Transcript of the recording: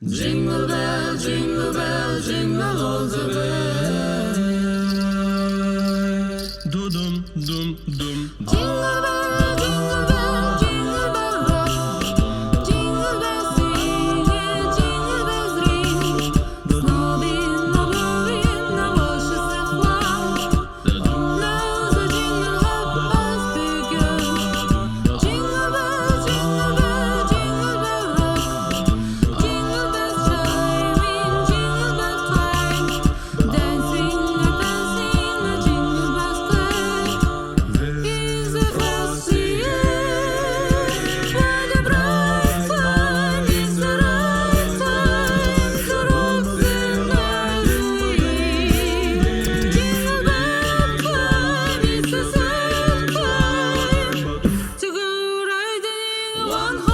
Jingle bell, jingle all the way. Dum dum dum. Jingle bell, jingle bell rock. Jingle bells swing, yeah, jingle bells ring. Snowing, no blowing, no bushes that fly. Now the jingle hop has begun. Jingle bell, jingle bell, jingle bell rock. Jingle bells chiming, jingle bells twang. Dancing, a jingle bells clang. Is the frosty year, for the bright time is the right time to rock the nursery. Jingle bell time is the same time to go riding one horse.